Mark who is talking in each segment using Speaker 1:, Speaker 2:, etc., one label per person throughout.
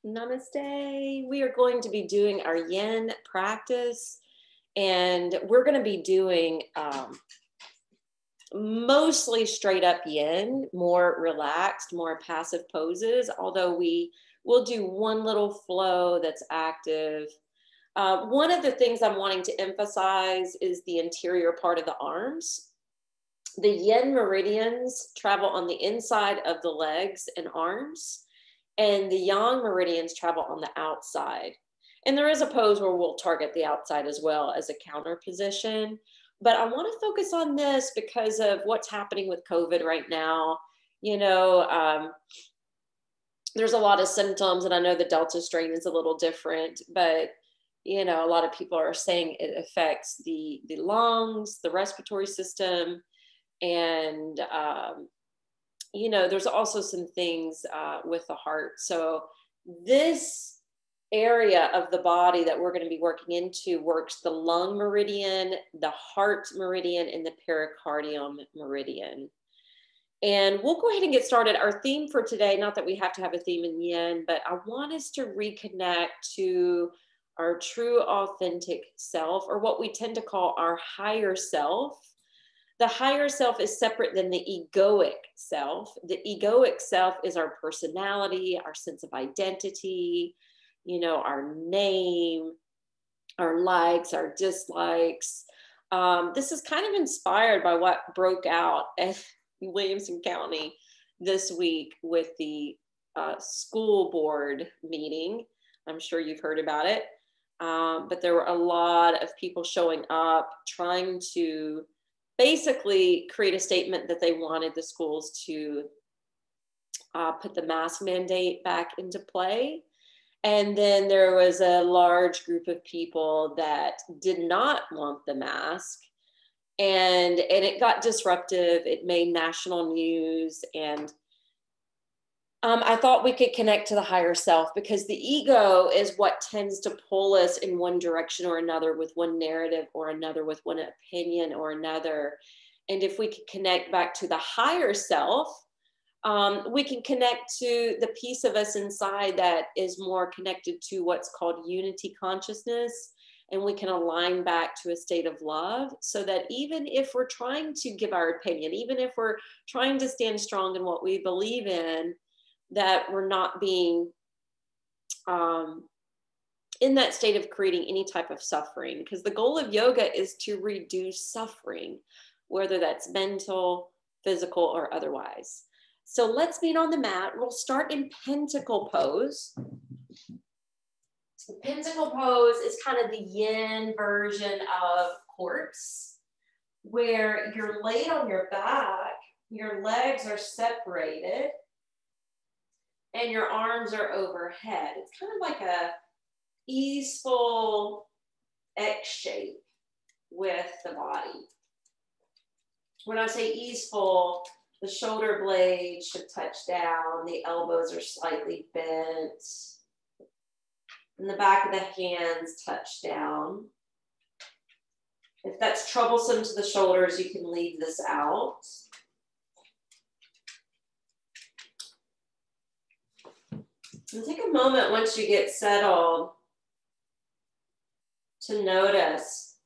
Speaker 1: Namaste. We are going to be doing our yin practice, and we're going to be doing mostly straight up yin, more relaxed, more passive poses, although we will do one little flow that's active. One of the things I'm wanting to emphasize is the interior part of the arms. The yin meridians travel on the inside of the legs and arms, and the yang meridians travel on the outside. And there is a pose where we'll target the outside as well as a counter position. But I want to focus on this because of what's happening with COVID right now. You know, there's a lot of symptoms, and I know the Delta strain is a little different, but you know, a lot of people are saying it affects the lungs, the respiratory system, and you know, there's also some things with the heart. So this area of the body that we're going to be working into works the lung meridian, the heart meridian, and the pericardium meridian. And we'll go ahead and get started. Our theme for today, not that we have to have a theme in yin, but I want us to reconnect to our true authentic self, or what we tend to call our higher self. The higher self is separate than the egoic self. The egoic self is our personality, our sense of identity, you know, our name, our likes, our dislikes. This is kind of inspired by what broke out at Williamson County this week with the school board meeting. I'm sure you've heard about it. But there were a lot of people showing up trying to basically create a statement that they wanted the schools to put the mask mandate back into play. And then there was a large group of people that did not want the mask. And it got disruptive. It made national news. And I thought we could connect to the higher self, because the ego is what tends to pull us in one direction or another, with one narrative or another, with one opinion or another. And if we could connect back to the higher self, we can connect to the piece of us inside that is more connected to what's called unity consciousness. And we can align back to a state of love, so that even if we're trying to give our opinion, even if we're trying to stand strong in what we believe in, that we're not being in that state of creating any type of suffering. Because the goal of yoga is to reduce suffering, whether that's mental, physical, or otherwise. So let's meet on the mat. We'll start in Pentacle Pose. The Pentacle Pose is kind of the yin version of corpse, where you're laid on your back, your legs are separated, and your arms are overhead. It's kind of like a easeful X shape with the body. When I say easeful, the shoulder blades should touch down, the elbows are slightly bent, and the back of the hands touch down. If that's troublesome to the shoulders, you can leave this out. And take a moment once you get settled to notice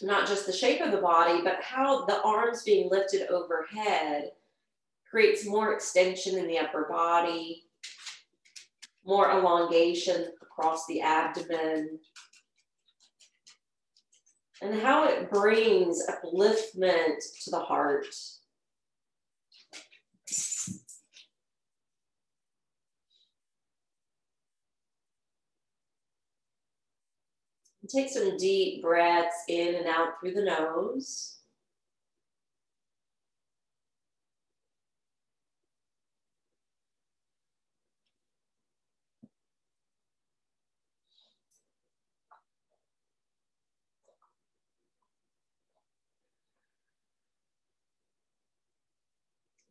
Speaker 1: not just the shape of the body, but how the arms being lifted overhead creates more extension in the upper body, more elongation across the abdomen, and how it brings upliftment to the heart. Take some deep breaths in and out through the nose.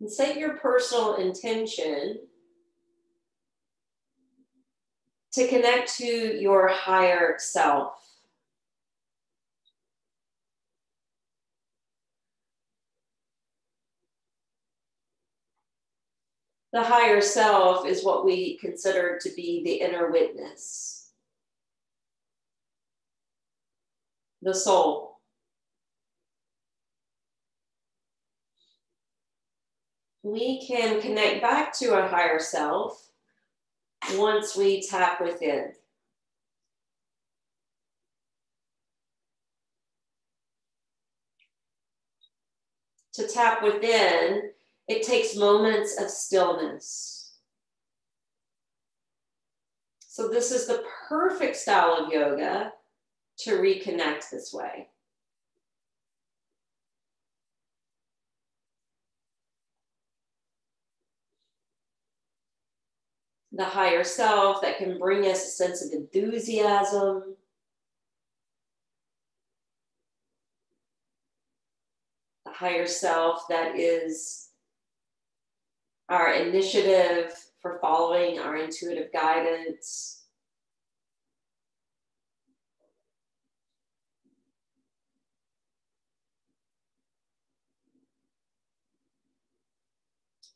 Speaker 1: And set your personal intention to connect to your higher self. The higher self is what we consider to be the inner witness, the soul. We can connect back to a higher self once we tap within. To tap within, it takes moments of stillness. So this is the perfect style of yoga to reconnect this way. The higher self that can bring us a sense of enthusiasm, the higher self that is our initiative for following our intuitive guidance.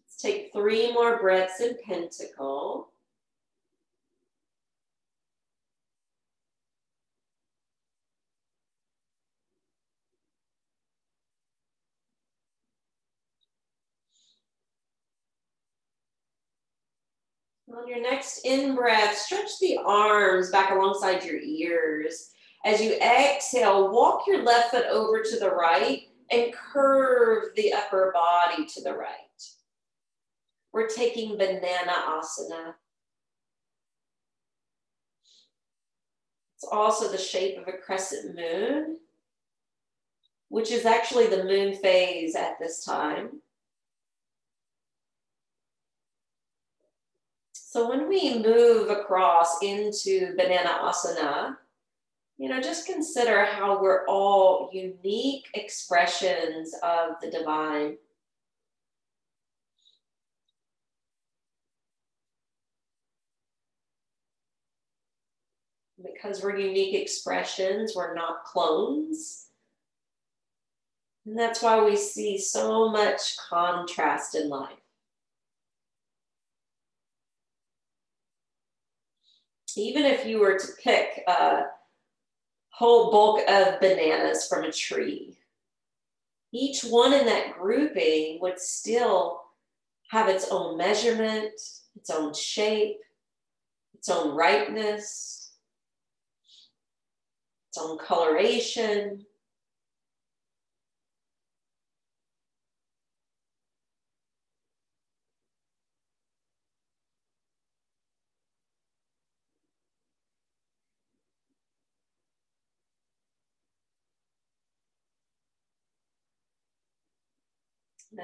Speaker 1: Let's take 3 more breaths in Pentacle. On your next in-breath, stretch the arms back alongside your ears. As you exhale, walk your left foot over to the right and curve the upper body to the right. We're taking Banana Asana. It's also the shape of a crescent moon, which is actually the moon phase at this time. So when we move across into Banana Asana, just consider how we're all unique expressions of the divine. Because we're unique expressions, we're not clones. And that's why we see so much contrast in life. Even if you were to pick a whole bulk of bananas from a tree, each one in that grouping would still have its own measurement, its own shape, its own ripeness, its own coloration.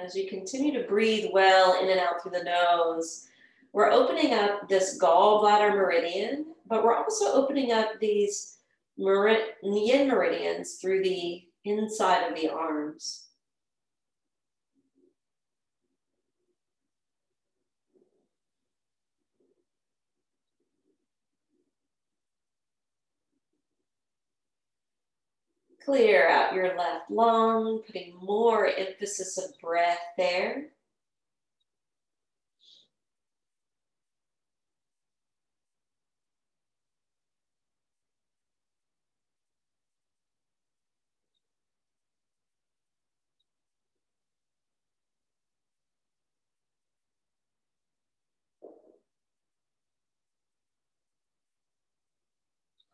Speaker 1: As you continue to breathe well in and out through the nose, we're opening up this gallbladder meridian, but we're also opening up these yin meridians through the inside of the arms. Clear out your left lung, putting more emphasis of breath there.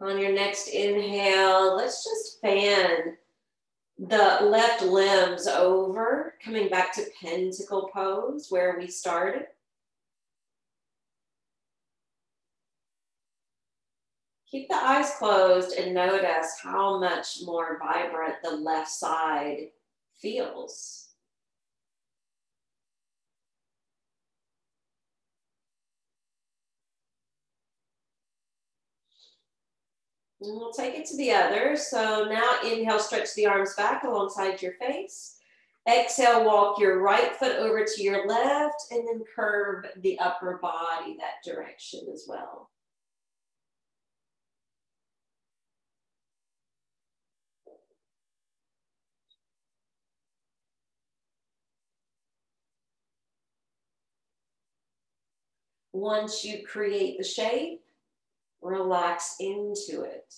Speaker 1: On your next inhale, let's just fan the left limbs over, coming back to Pentacle Pose where we started. Keep the eyes closed and notice how much more vibrant the left side feels. And we'll take it to the other. So now inhale, stretch the arms back alongside your face. Exhale, walk your right foot over to your left and then curve the upper body that direction as well. Once you create the shape, relax into it.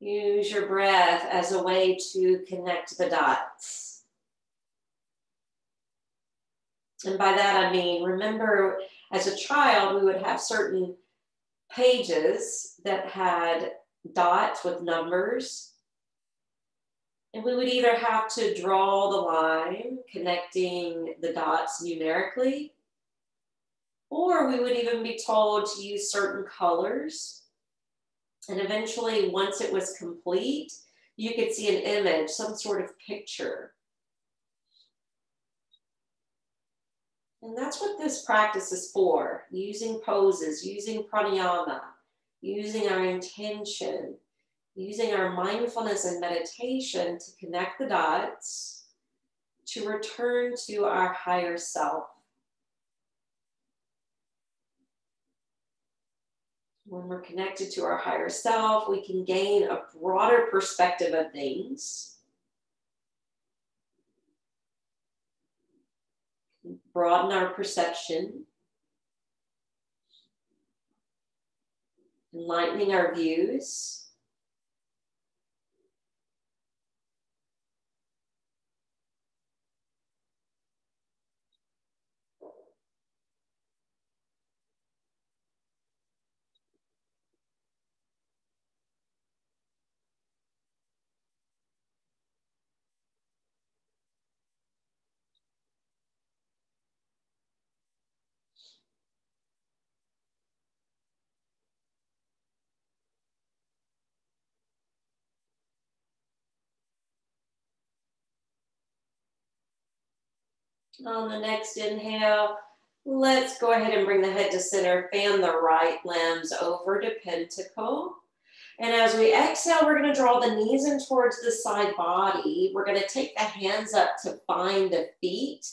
Speaker 1: Use your breath as a way to connect the dots. And by that I mean, remember, as a child, we would have certain pages that had dots with numbers. And we would either have to draw the line connecting the dots numerically, or we would even be told to use certain colors. And eventually, once it was complete, you could see an image, some sort of picture. And that's what this practice is for, using poses, using pranayama, using our intention, using our mindfulness and meditation to connect the dots, to return to our higher self. When we're connected to our higher self, we can gain a broader perspective of things, broaden our perception, enlightening our views. On the next inhale, let's go ahead and bring the head to center, fan the right limbs over to pentacle. And as we exhale, we're going to draw the knees in towards the side body. We're going to take the hands up to find the feet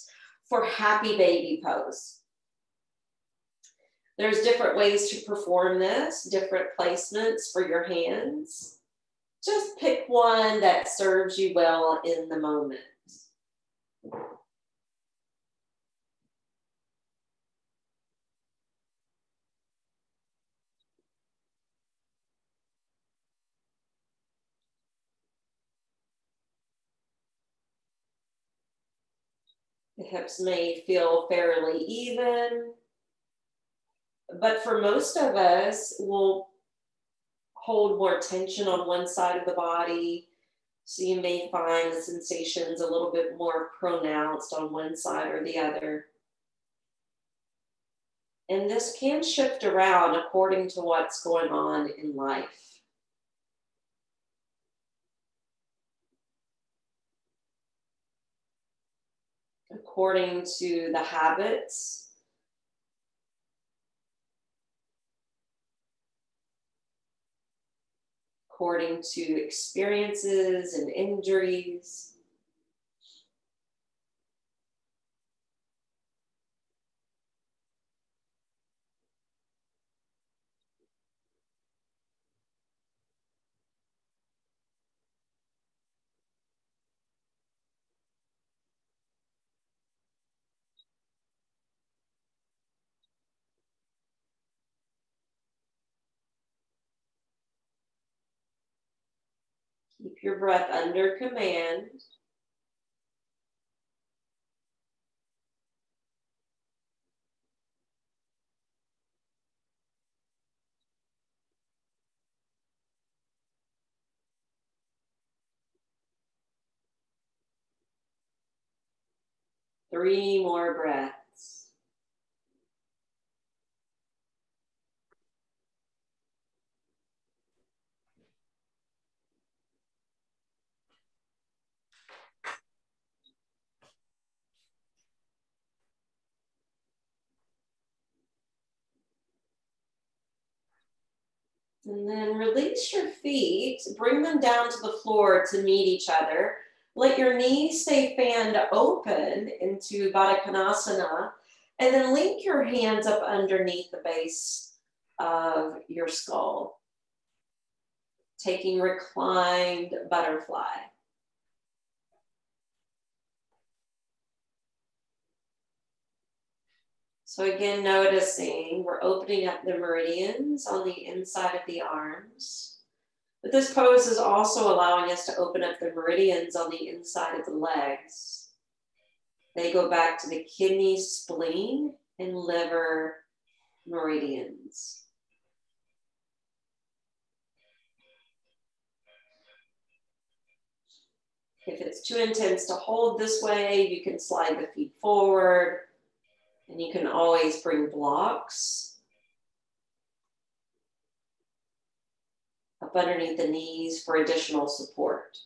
Speaker 1: for happy baby pose. There's different ways to perform this, different placements for your hands. Just pick one that serves you well in the moment. The hips may feel fairly even, but for most of us, we'll hold more tension on one side of the body. So you may find the sensations a little bit more pronounced on one side or the other. And this can shift around according to what's going on in life. According to the habits, according to experiences and injuries. Keep your breath under command. Three more breaths. And then release your feet, bring them down to the floor to meet each other. Let your knees stay fanned open into Baddha Konasana, and then link your hands up underneath the base of your skull. taking Reclined Butterfly. So again, noticing we're opening up the meridians on the inside of the arms. But this pose is also allowing us to open up the meridians on the inside of the legs. They go back to the kidney, spleen, and liver meridians. If it's too intense to hold this way, you can slide the feet forward, and you can always bring blocks up underneath the knees for additional support.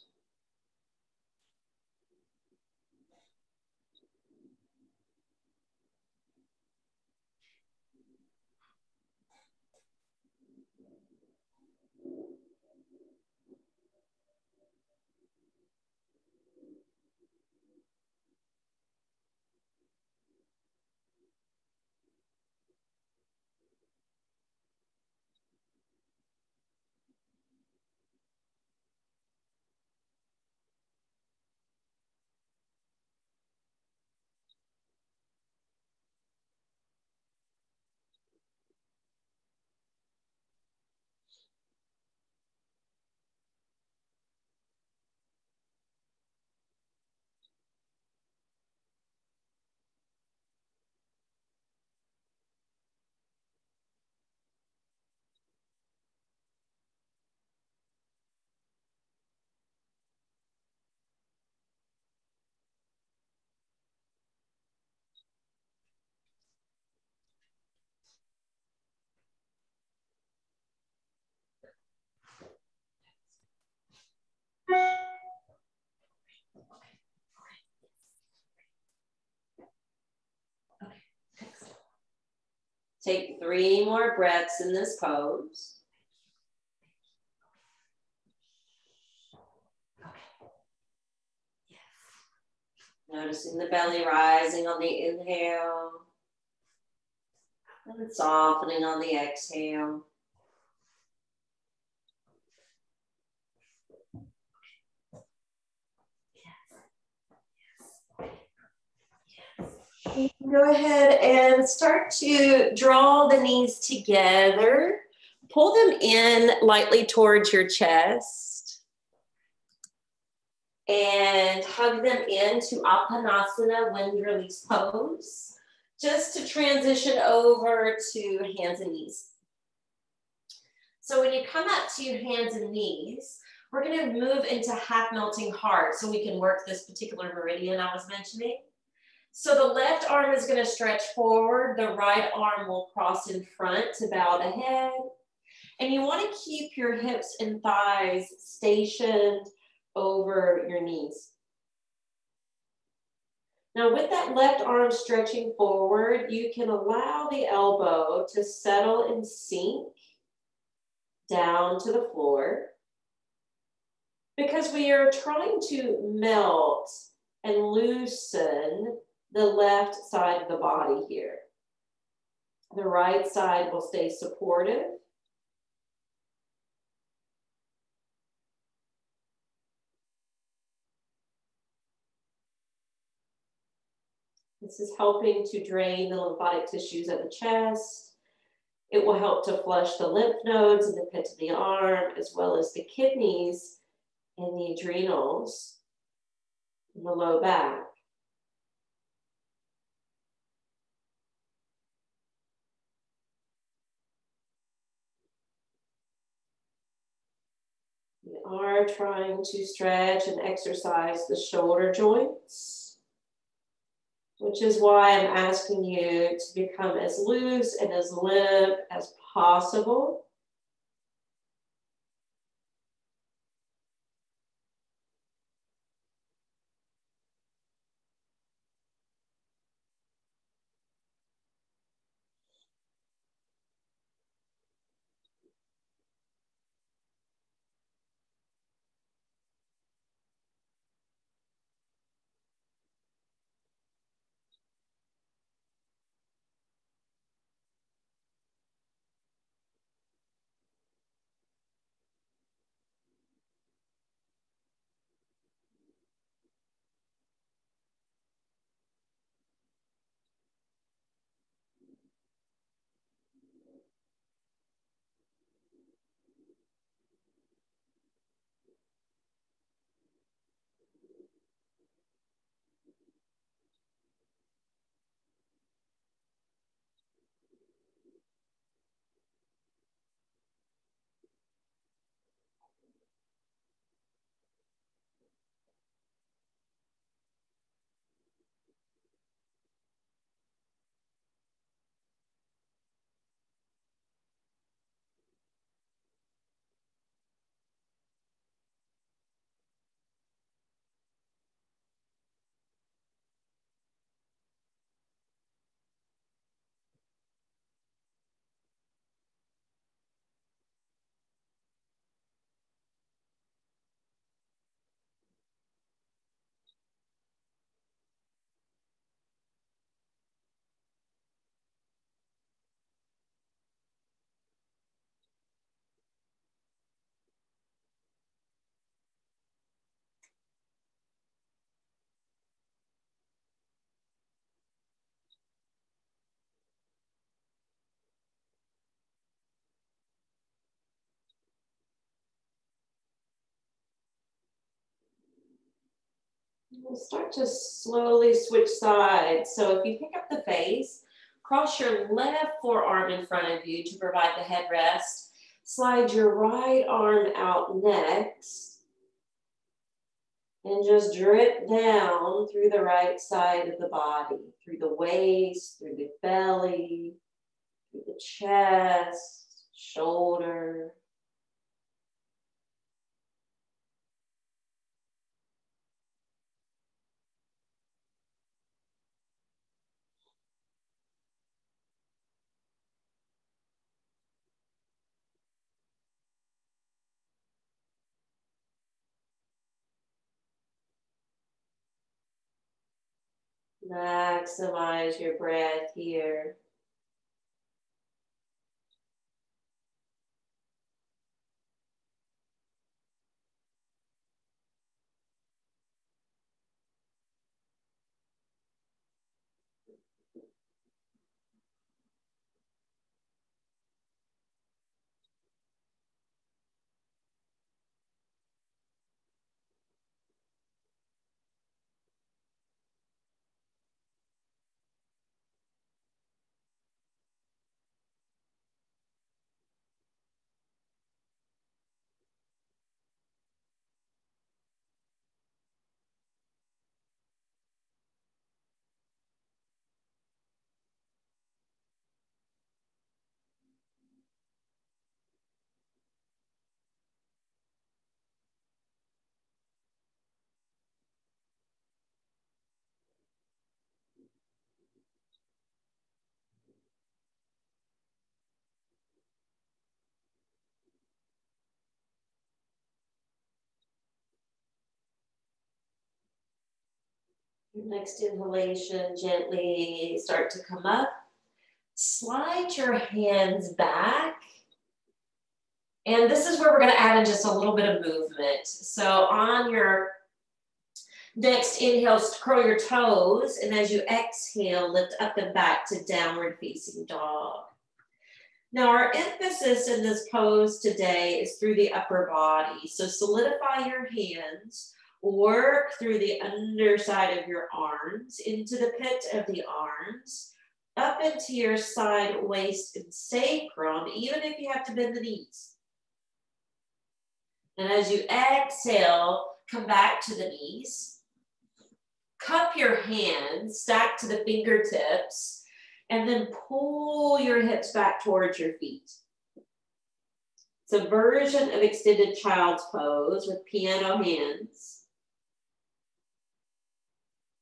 Speaker 1: Take 3 more breaths in this pose. Noticing the belly rising on the inhale and softening on the exhale. You can go ahead and start to draw the knees together. Pull them in lightly towards your chest. And hug them into Apanasana, wind release pose. Just to transition over to hands and knees. So when you come up to your hands and knees, we're going to move into half melting heart so we can work this particular meridian I was mentioning. So the left arm is going to stretch forward. The right arm will cross in front to bow the head. And you want to keep your hips and thighs stationed over your knees. Now with that left arm stretching forward, you can allow the elbow to settle and sink down to the floor, because we are trying to melt and loosen the left side of the body here. The right side will stay supportive. This is helping to drain the lymphatic tissues of the chest. It will help to flush the lymph nodes in the pit of the arm, as well as the kidneys and the adrenals in the low back. We are trying to stretch and exercise the shoulder joints, which is why I'm asking you to become as loose and as limp as possible. We'll start to slowly switch sides. So if you pick up the face, cross your left forearm in front of you to provide the headrest. Slide your right arm out next. And just drip down through the right side of the body, through the waist, through the belly, through the chest, shoulder. Maximize your breath here. Your next inhalation, gently start to come up. Slide your hands back. And this is where we're going to add in just a little bit of movement. So on your next inhale, curl your toes. And as you exhale, lift up and back to downward facing dog. Now our emphasis in this pose today is through the upper body. So solidify your hands. Work through the underside of your arms, into the pit of the arms, up into your side, waist, and sacrum, even if you have to bend the knees. And as you exhale, come back to the knees. Cup your hands, stack to the fingertips, and then pull your hips back towards your feet. It's a version of extended child's pose with piano hands.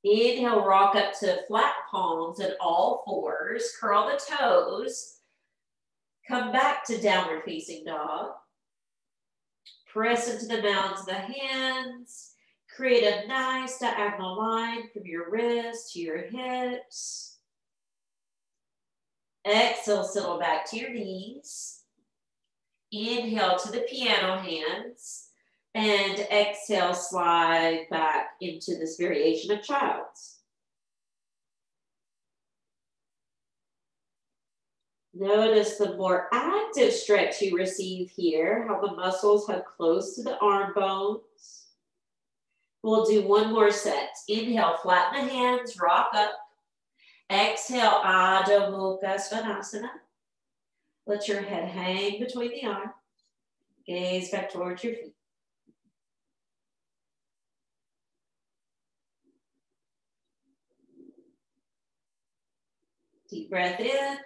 Speaker 1: Inhale, rock up to flat palms and all fours. Curl the toes. Come back to downward facing dog. Press into the mounds of the hands. Create a nice diagonal line from your wrist to your hips. Exhale, settle back to your knees. Inhale to the piano hands. And exhale, slide back into this variation of child's. Notice the more active stretch you receive here, how the muscles hug close to the arm bones. We'll do one more set. Inhale, flatten the hands, rock up. Exhale, Adho Mukha Svanasana. Let your head hang between the arms. Gaze back towards your feet. Deep breath in.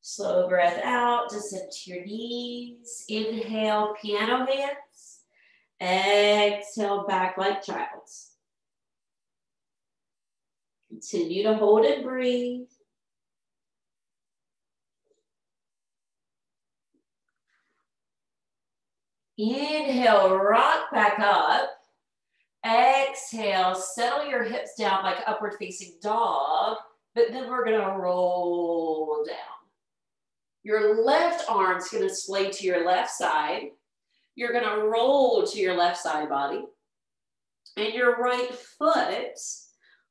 Speaker 1: Slow breath out, descend to your knees. Inhale, piano hands. Exhale, back like child's. Continue to hold and breathe. Inhale, rock back up. Exhale, settle your hips down like upward facing dog, but then we're gonna roll down. Your left arm's gonna splay to your left side. You're gonna roll to your left side body. And your right foot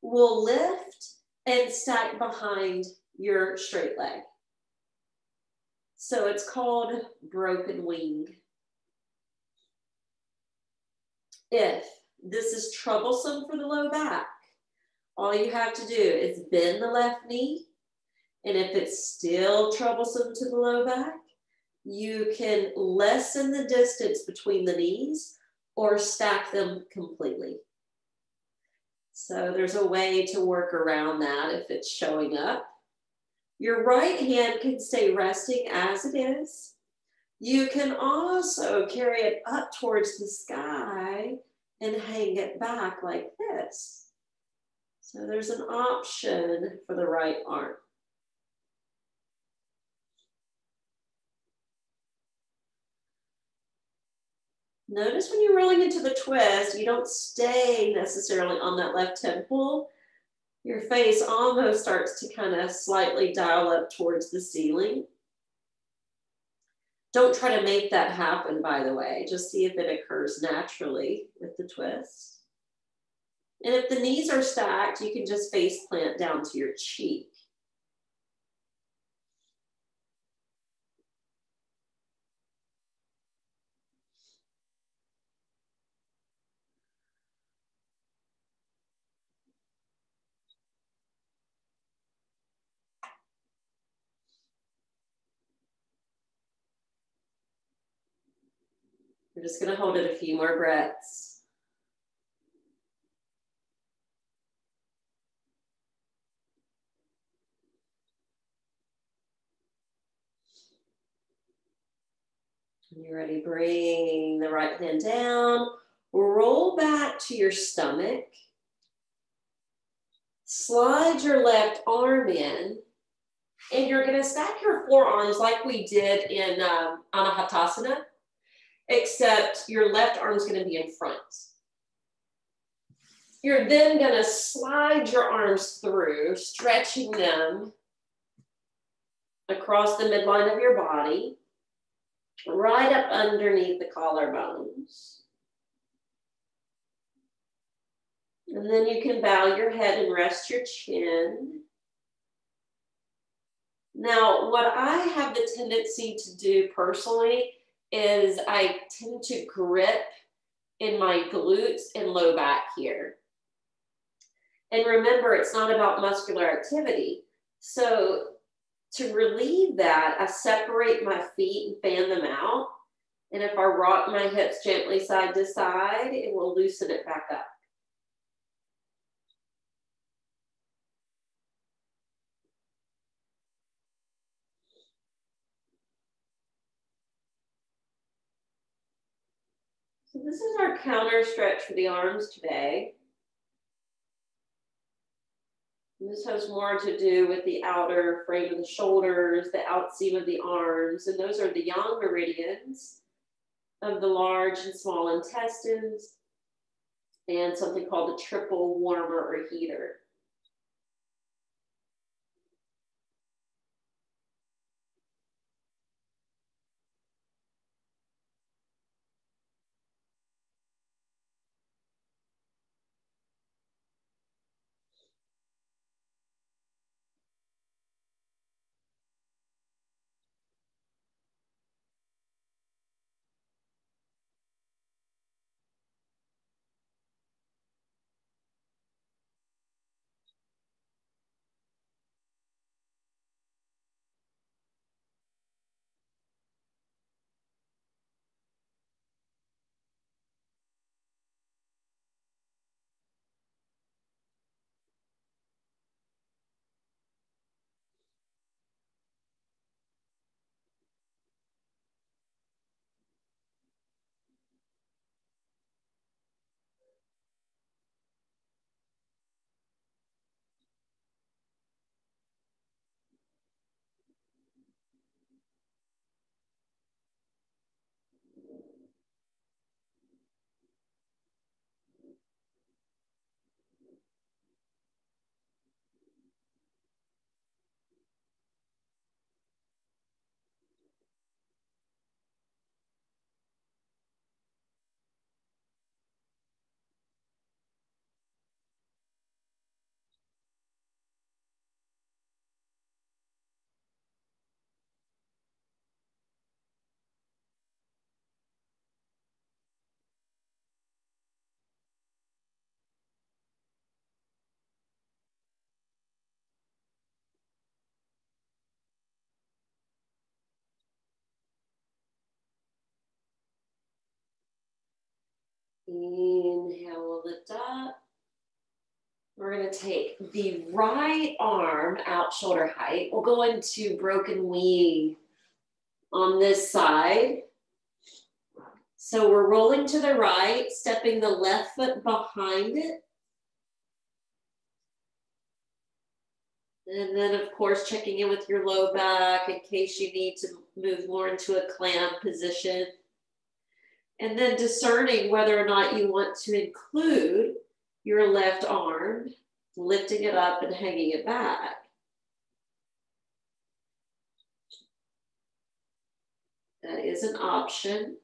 Speaker 1: will lift and stack behind your straight leg. So it's called broken wing. If this is troublesome for the low back, all you have to do is bend the left knee. And if it's still troublesome to the low back, you can lessen the distance between the knees or stack them completely. So there's a way to work around that if it's showing up. Your right hand can stay resting as it is. You can also carry it up towards the sky and hang it back like this. So there's an option for the right arm. Notice when you're rolling into the twist, you don't stay necessarily on that left temple. Your face almost starts to kind of slightly dial up towards the ceiling. Don't try to make that happen, by the way. Just see if it occurs naturally with the twist. And if the knees are stacked, you can just face plant down to your cheek. We're just going to hold it a few more breaths. When you're ready, bring the right hand down, roll back to your stomach, slide your left arm in, and you're going to stack your forearms like we did in Anahatasana, except your left arm's going to be in front. You're then going to slide your arms through, stretching them across the midline of your body, right up underneath the collarbones. And then you can bow your head and rest your chin. Now, what I have the tendency to do personally is I tend to grip in my glutes and low back here. And remember, it's not about muscular activity. So to relieve that, I separate my feet and fan them out. And if I rock my hips gently side to side, it will loosen it back up. So this is our counter stretch for the arms today. And this has more to do with the outer frame of the shoulders, the outseam of the arms, and those are the yang meridians of the large and small intestines, and something called the triple warmer or heater. Inhale, we'll lift up. We're going to take the right arm out shoulder height. We'll go into broken wing on this side. So we're rolling to the right, stepping the left foot behind it. And then, of course, checking in with your low back in case you need to move more into a clam position. And then discerning whether or not you want to include your left arm, lifting it up and hanging it back. That is an option.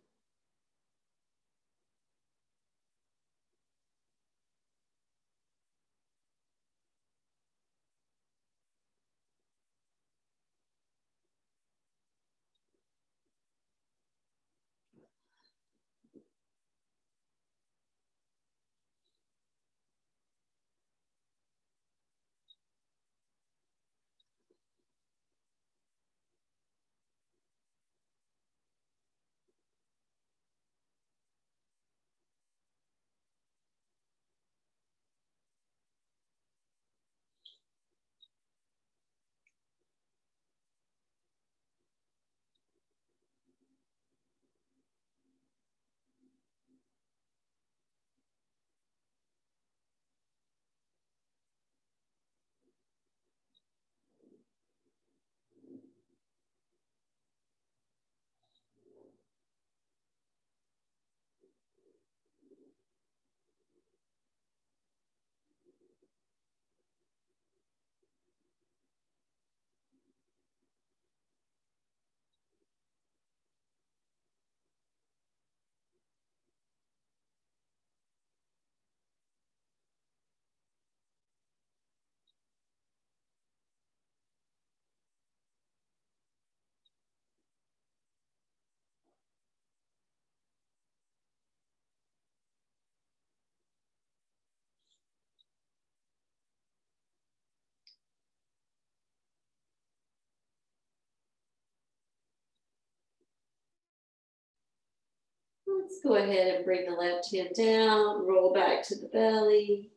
Speaker 1: Let's go ahead and bring the left hand down, roll back to the belly.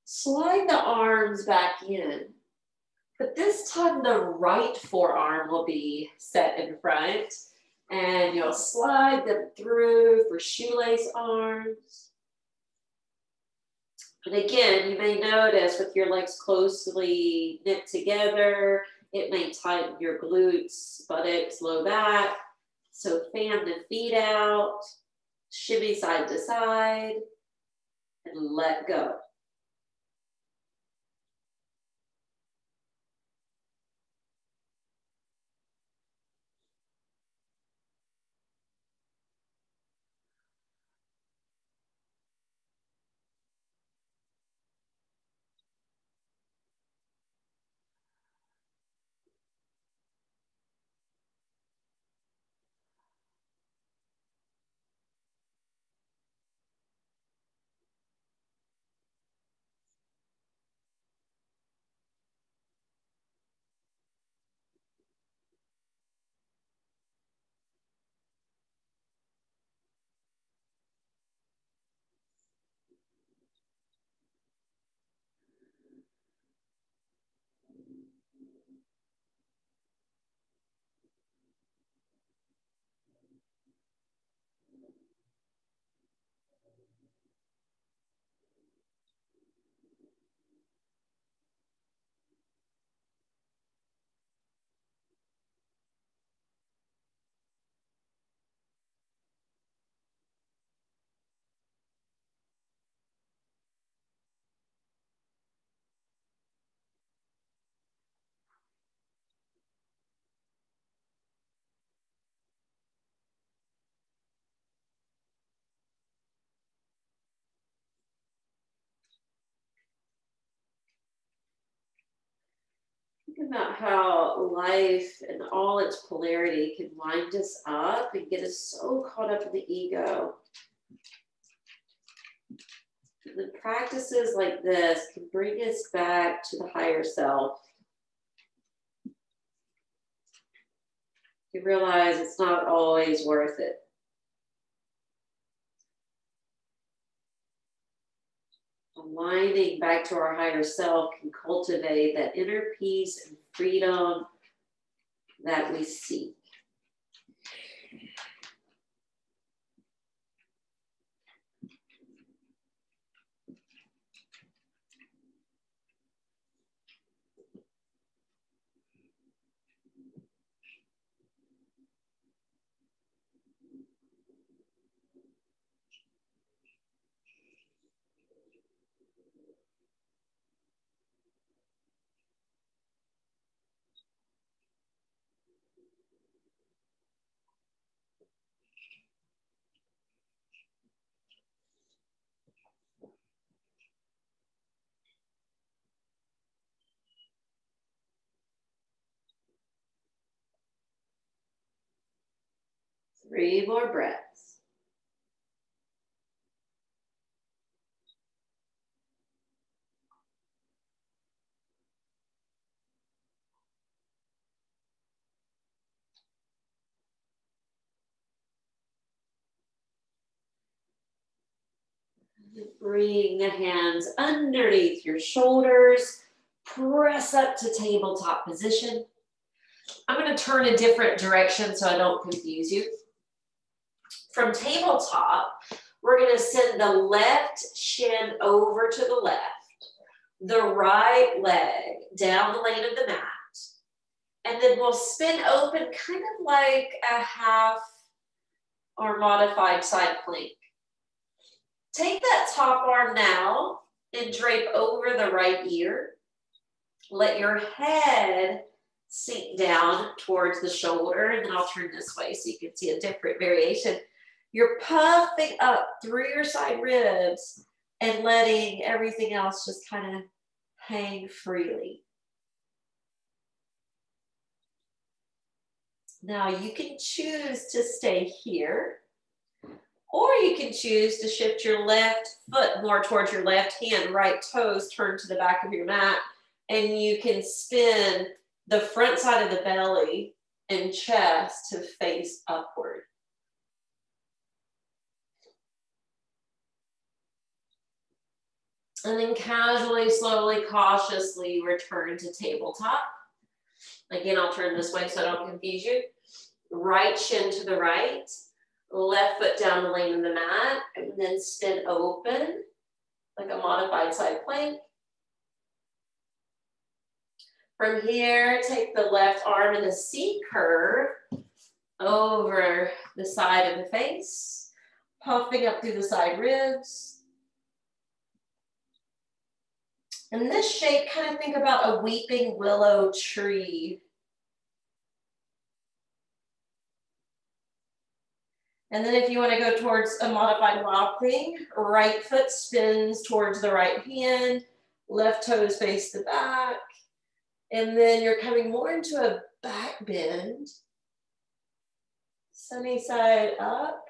Speaker 1: Slide the arms back in, but this time the right forearm will be set in front, and you'll slide them through for shoelace arms. And again, you may notice with your legs closely knit together, it may tighten your glutes, buttocks, low back. So fan the feet out, shimmy side to side, and let go. Think about how life and all its polarity can wind us up and get us so caught up in the ego. And then practices like this can bring us back to the higher self. You realize it's not always worth it. aligning back to our higher self can cultivate that inner peace and freedom that we seek. Three more breaths. Bring the hands underneath your shoulders. Press up to tabletop position. I'm going to turn a different direction so I don't confuse you. From tabletop, we're going to send the left shin over to the left, the right leg down the lane of the mat, and then we'll spin open kind of like a half or modified side plank. Take that top arm now and drape over the right ear. Let your head sink down towards the shoulder, and then I'll turn this way so you can see a different variation. You're puffing up through your side ribs and letting everything else just kind of hang freely. Now you can choose to stay here, or you can choose to shift your left foot more towards your left hand, right toes turned to the back of your mat, and you can spin the front side of the belly and chest to face upward. And then casually, slowly, cautiously return to tabletop. Again, I'll turn this way so I don't confuse you. Right shin to the right, left foot down the lane of the mat, and then spin open like a modified side plank. From here, take the left arm in a C curve over the side of the face, puffing up through the side ribs. In this shape, kind of think about a weeping willow tree. And then if you want to go towards a modified rocking, right foot spins towards the right hand, left toes face the back. And then you're coming more into a back bend. Sunny side up.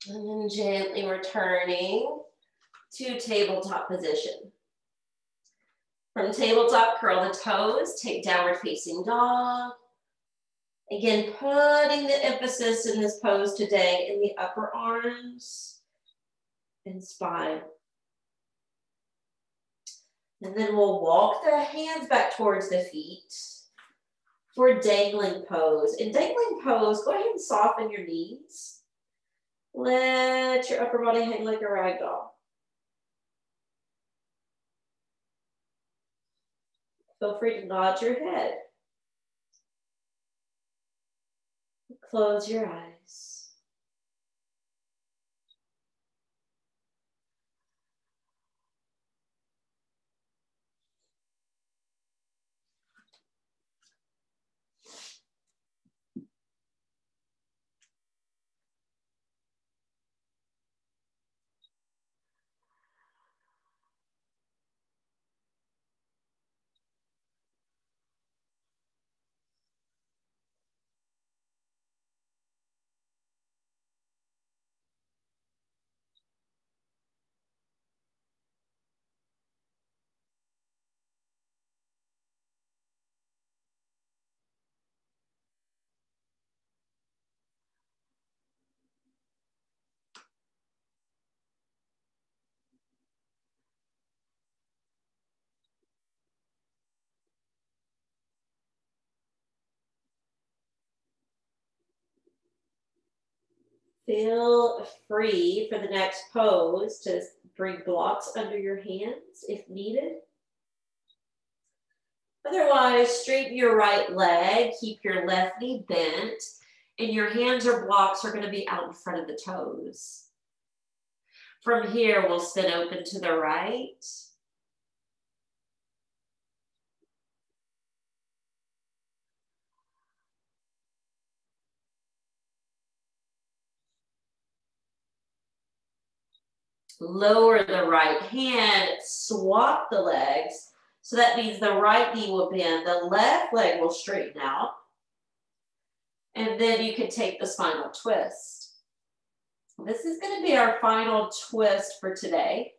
Speaker 1: And then gently returning to tabletop position. From tabletop, curl the toes, take downward facing dog. Again, putting the emphasis in this pose today in the upper arms and spine. And then we'll walk the hands back towards the feet for dangling pose. In dangling pose, go ahead and soften your knees. Let your upper body hang like a rag doll. Feel free to nod your head. Close your eyes. Feel free for the next pose to bring blocks under your hands if needed. Otherwise, straighten your right leg, keep your left knee bent, and your hands or blocks are going to be out in front of the toes. From here, we'll spin open to the right. Lower the right hand, swap the legs. So that means the right knee will bend, the left leg will straighten out. And then you can take the spinal twist. This is going to be our final twist for today.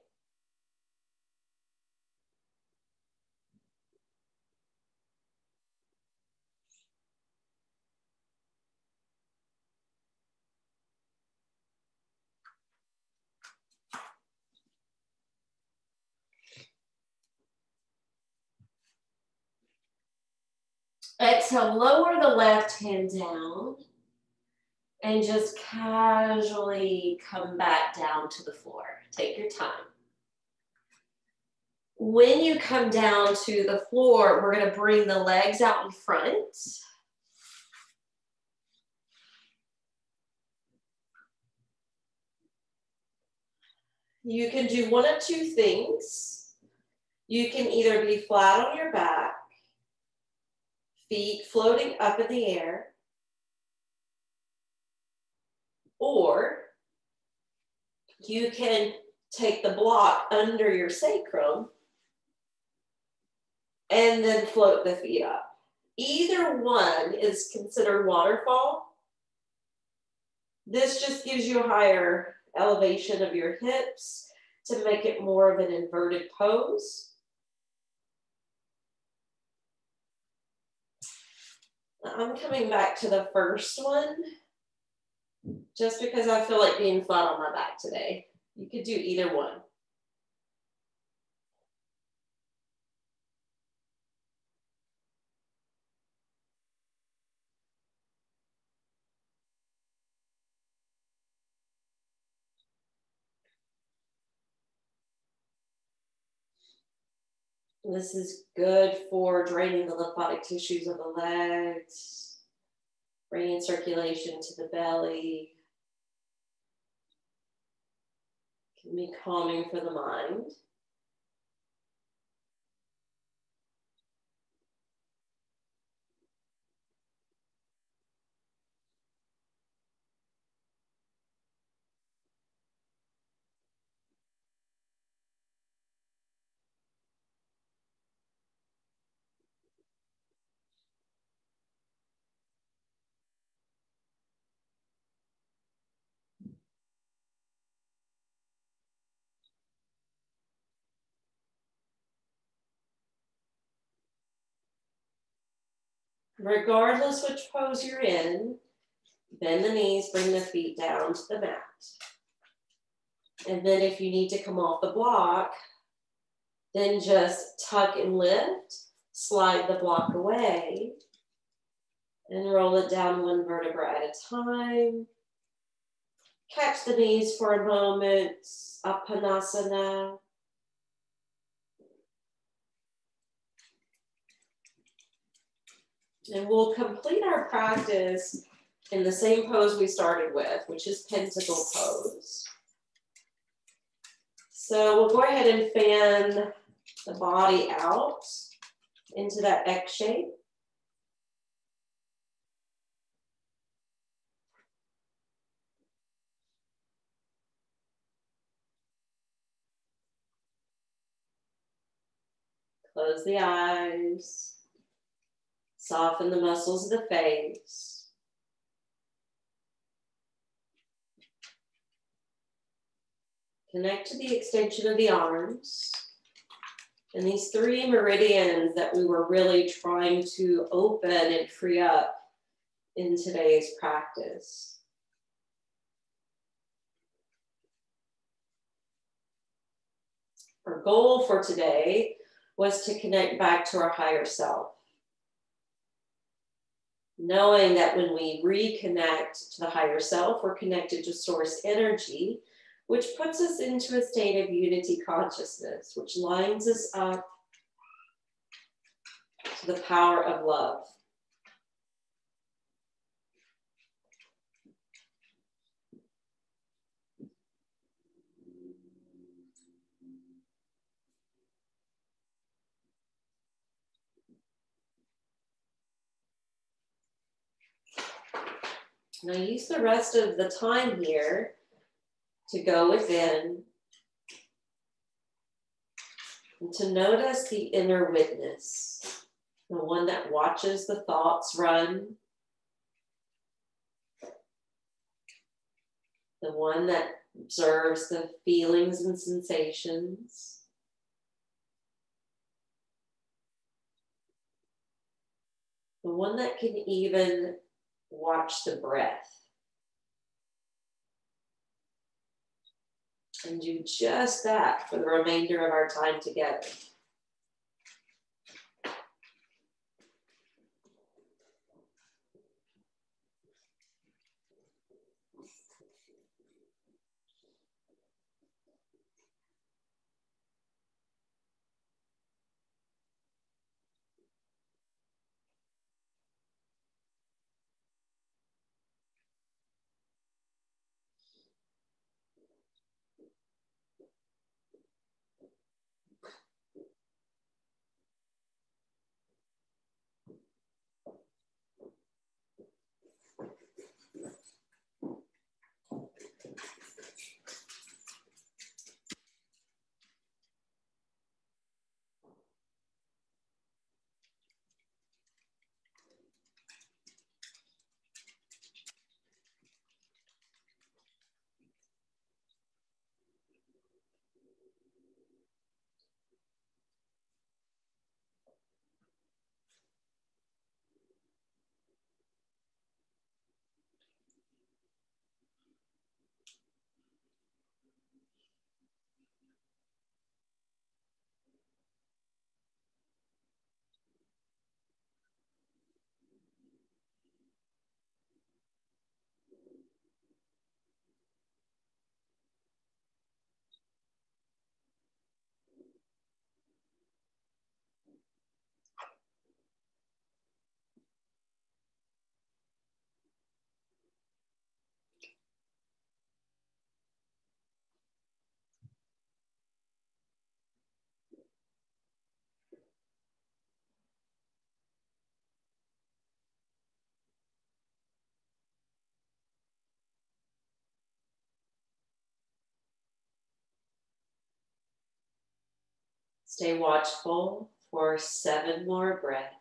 Speaker 1: Exhale, lower the left hand down and just casually come back down to the floor. Take your time. When you come down to the floor, we're going to bring the legs out in front. You can do one of two things. You can either be flat on your back, feet floating up in the air, or you can take the block under your sacrum and then float the feet up. Either one is considered waterfall. This just gives you a higher elevation of your hips to make it more of an inverted pose. I'm coming back to the first one just because I feel like being flat on my back today. You could do either one. This is good for draining the lymphatic tissues of the legs, bringing circulation to the belly. Can be calming for the mind. Regardless which pose you're in, bend the knees, bring the feet down to the mat. And then if you need to come off the block, then just tuck and lift, slide the block away, and roll it down one vertebra at a time. Catch the knees for a moment, Apanasana. And we'll complete our practice in the same pose we started with, which is Pentacle Pose. So we'll go ahead and fan the body out into that X shape. Close the eyes. Soften the muscles of the face. Connect to the extension of the arms. And these 3 meridians that we were really trying to open and free up in today's practice. Our goal for today was to connect back to our higher self. Knowing that when we reconnect to the higher self, we're connected to source energy, which puts us into a state of unity consciousness, which lines us up to the power of love. Now use the rest of the time here to go within and to notice the inner witness, the one that watches the thoughts run, the one that observes the feelings and sensations, the one that can even watch the breath. And do just that for the remainder of our time together. Stay watchful for 7 more breaths.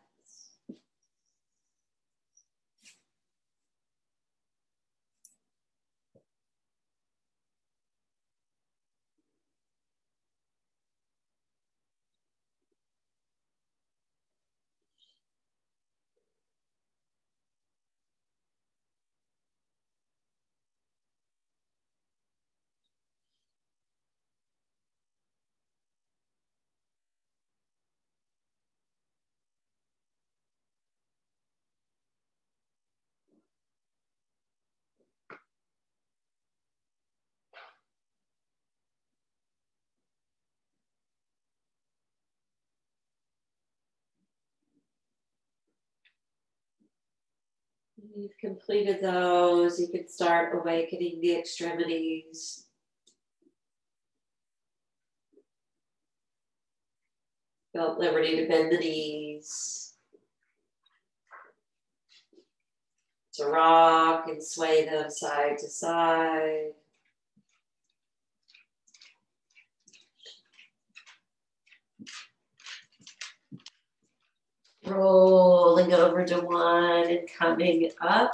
Speaker 1: You've completed those. You can start awakening the extremities. Feel at liberty to bend the knees, to rock and sway them side to side. Rolling over to one and coming up.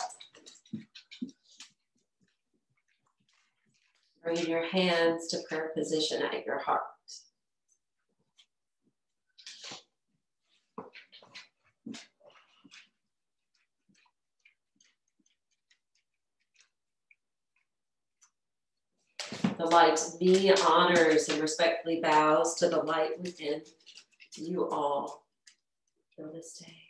Speaker 1: Bringing your hands to prayer position at your heart. The light in me honors and respectfully bows to the light within you all. Namaste.